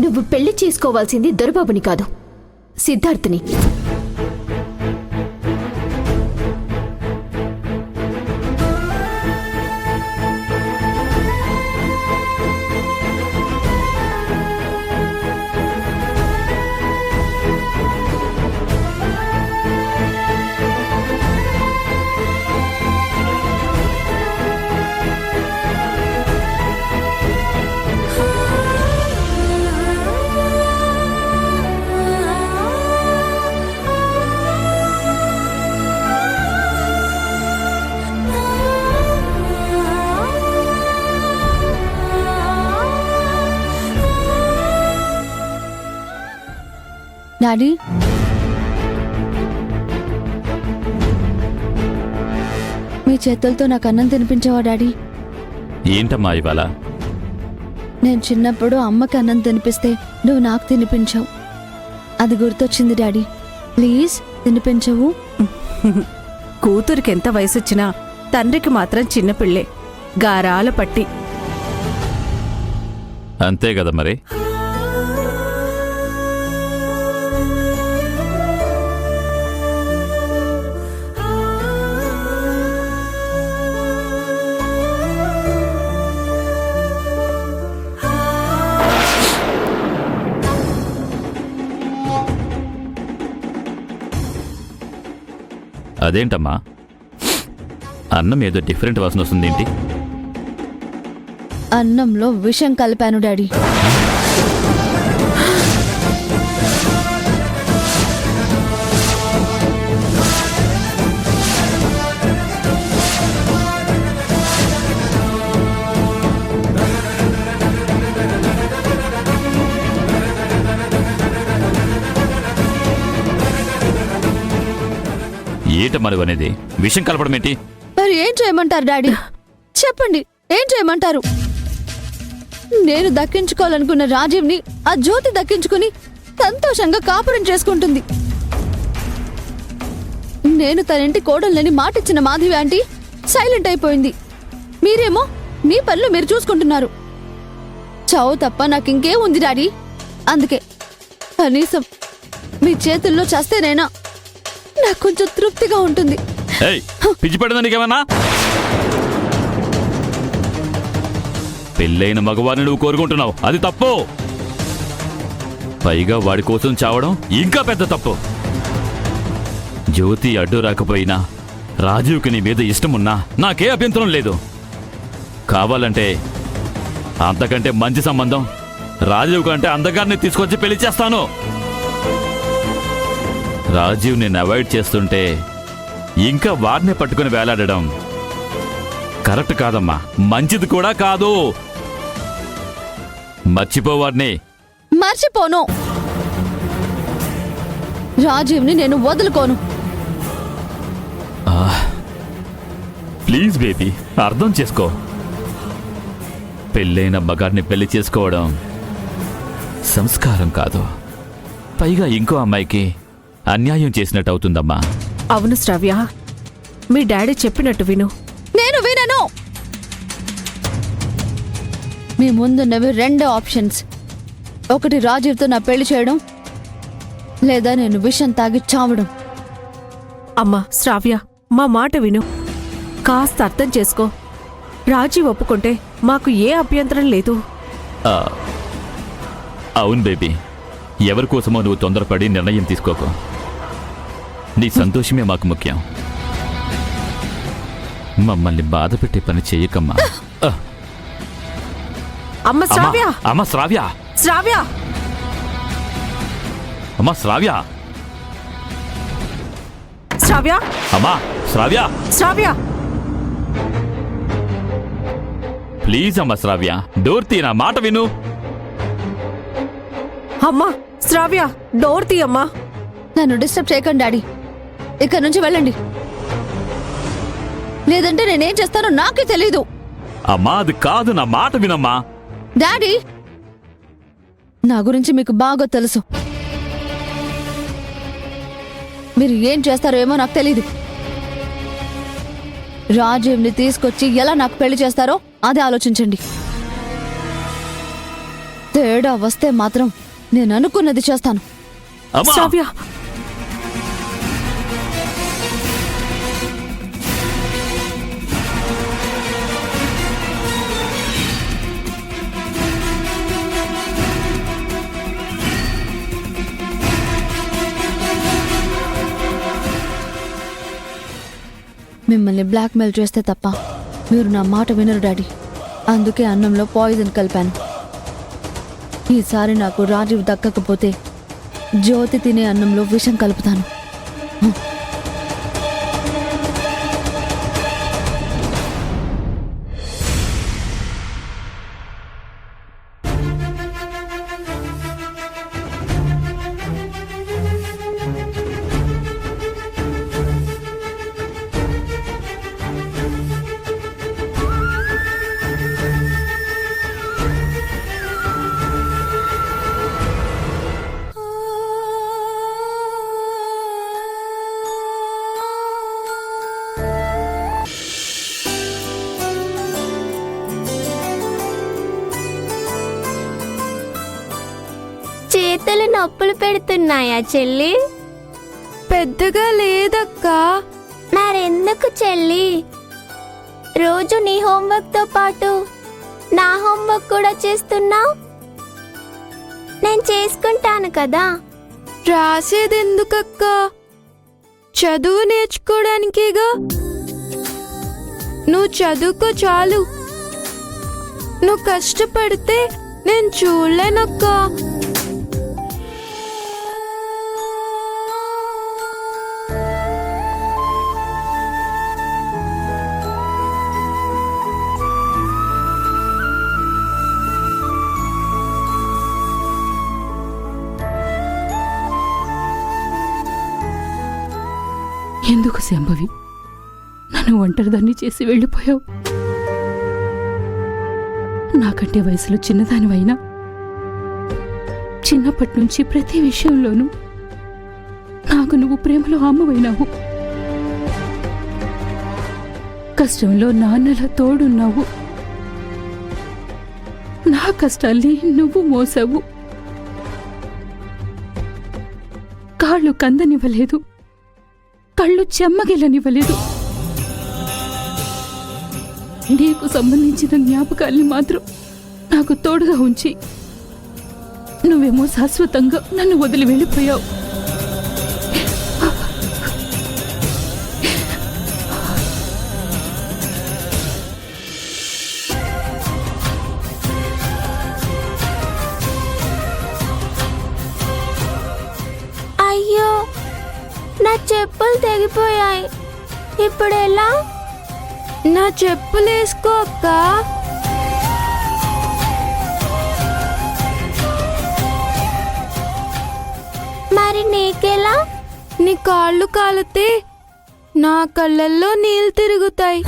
నువ్వు పెళ్లి చేసుకోవాల్సింది దొరబాబుని కాదు, సిద్ధార్థ్ని. డాడీ, మీ చేతులతో నాకు అన్నం తినిపించావా డాడీ? ఏంటమ్మా ఇవాళ? నేను చిన్నప్పుడు అమ్మకి అన్నం తినిపిస్తే నువ్వు నాకు తినిపించావు. అది గుర్తొచ్చింది డాడీ. ప్లీజ్ తినిపించవు. కూతురికి ఎంత వయసొచ్చినా తండ్రికి మాత్రం చిన్నపిల్లే, గారాల పట్టి. అంతే కదా మరి. అదేంటమ్మా, అన్నం ఏదో డిఫరెంట్ వాసన వస్తుందేంటి? అన్నంలో విషం కలిపాను డాడీ. ఏటమ్మా నువ్వు అనేది? విషం కలపడం ఏంటి? మరి ఏం చేయమంటారు డాడీ? చెప్పండి, ఏం చేయమంటారు? నేను దక్కించుకోవాలనుకున్న రాజీవ్ని ఆ జ్యోతి దక్కించుకుని సంతోషంగా కాపురం చేసుకుంటుంది. నేను తనింటి కోడళ్ళని మాటిచ్చిన మాధవి ఆంటీ సైలెంట్ అయిపోయింది. మీరేమో మీ పనులు మీరు చూసుకుంటున్నారు. చావు తప్ప నాకింకేం ఉంది డాడీ. అందుకే కనీసం మీ చేతుల్లో చస్తేనైనా నాకు కొంచెం తృప్తిగా ఉంటుంది. పిచ్చిపడిందా నీకేమన్నా? పెళ్ళైన మగవారిని నువ్వు కోరుకుంటున్నావు, అది తప్పు. పైగా వాడి కోసం చావడం ఇంకా పెద్ద తప్పు. జ్యోతి అడ్డు రాకపోయినా రాజీవ్కి నీ మీద ఇష్టమున్నా నాకే అభ్యంతరం లేదు. కావాలంటే అంతకంటే మంచి సంబంధం రాజీవ్ కంటే అందగారిని తీసుకొచ్చి పెళ్లి చేస్తాను. రాజీవ్ నేను అవాయిడ్ చేస్తుంటే ఇంకా వారిని పట్టుకుని వేలాడడం కరెక్ట్ కాదమ్మా, మంచిది కూడా కాదు. మర్చిపోవారిని. మర్చిపోను. రాజీవ్ని నేను వదులుకోను. ప్లీజ్ బేబీ, అర్థం చేసుకో. పెళ్ళైన మగారిని పెళ్లి చేసుకోవడం సంస్కారం కాదు. పైగా ఇంకో అమ్మాయికి అన్యాయం చేసినట్టు అవుతుందమ్మా. అవును శ్రావ్య, మీ డాడీ చెప్పినట్టు విను. నేను వినను. మీ ముందున్నవి రెండే ఆప్షన్స్. ఒకటి రాజీవ్తో నా పెళ్లి చేయడం, లేదా నేను విషం తాగి చావడం. అమ్మా శ్రావ్య, మా మాట విను. కాస్త అర్థం చేసుకో. రాజీవ్ ఒప్పుకుంటే మాకు ఏ అభ్యంతరం లేదు. అవును బేబీ, ఎవరికోసమో నువ్వు తొందరపడి నిర్ణయం తీసుకోకు. నీ సంతోషమే మాకు ముఖ్యం. మమ్మల్ని బాధ పెట్టే పని చెయ్యకమ్మా. అమ్మ శ్రావ్య, అమ్మ శ్రావ్య, శ్రావ్య, అమ్మ శ్రావ్య, శ్రావ్య, అమ్మా శ్రావ్య, శ్రావ్య, ప్లీజ్ అమ్మ శ్రావ్య, డోర్ తీ, నా మాట విను. అమ్మా శ్రావ్య, డోర్ తీయమ్మా. నన్ను డిస్టర్బ్ చేయకండి డాడీ. ఇక్కడ నుంచి వెళ్ళండి, లేదంటే నేనేం చేస్తానో నాకే తెలీదు. అమ్మా అది కాదు, నా మాట వినమ్మా. డాడీ, నా గురించి మీకు బాగా తెలుసు. మీరు ఏం చేస్తారో ఏమో నాకు తెలీదు. రాజీవ్ని తీసుకొచ్చి ఎలా నాకు పెళ్లి చేస్తారో అదే ఆలోచించండి. తేడా వస్తే మాత్రం నేను అనుకున్నది చేస్తాను. అమ్మా శ్రావ్య మిమ్మల్ని బ్లాక్మెయిల్ చేస్తే తప్ప మీరు నా మాట వినరు డాడీ. అందుకే అన్నంలో పాయిజన్ కలిపాను. ఈసారి నాకు రాజీవ్ దక్కకపోతే జ్యోతి తినే అన్నంలో విషం కలుపుతాను. చేతులు నొప్పులు పెడుతున్నాయా చెల్లి? పెద్దగా లేదక్కా. మరెందుకు చెల్లి? రోజు నీ హోంవర్క్ తో పాటు నా హోంవర్క్ కూడా చేస్తున్నావు. నేను చేసుకుంటాను కదా. రాసేదెందుకక్కా? చదువు నేర్చుకోవడానికేగా. నువ్వు చదువుకో చాలు. నువ్వు కష్టపడితే నేను చూడలేనక్కా. ఎందుకు శాంభవి నన్ను ఒంటరిదాన్ని చేసి వెళ్ళిపోయావు? నాకంటే వయసులో చిన్నదానివైనా చిన్నప్పటి నుంచి ప్రతి విషయంలోనూ నాకు నువ్వు ప్రేమలో అమ్మవైనావు. కష్టంలో నాన్నలా తోడున్నావు. నా కష్టాల్ని నువ్వు మోసావు. కాళ్ళు కందనివ్వలేదు, కళ్ళు చెమ్మగిల్లనివ్వలేదు. నీకు సంబంధించిన జ్ఞాపకాల్ని మాత్రం నాకు తోడుగా ఉంచి నువ్వేమో శాశ్వతంగా నన్ను వదిలి వెళ్ళిపోయావు. అయ్యో, నా చెప్పులు తెగిపోయాయి. ఇప్పుడు ఎలా? నా చెప్పులేసుకో అక్కా. మరి నీకెలా? నీ కాళ్ళు కాలితే నా కళ్ళల్లో నీళ్ళు తిరుగుతాయి.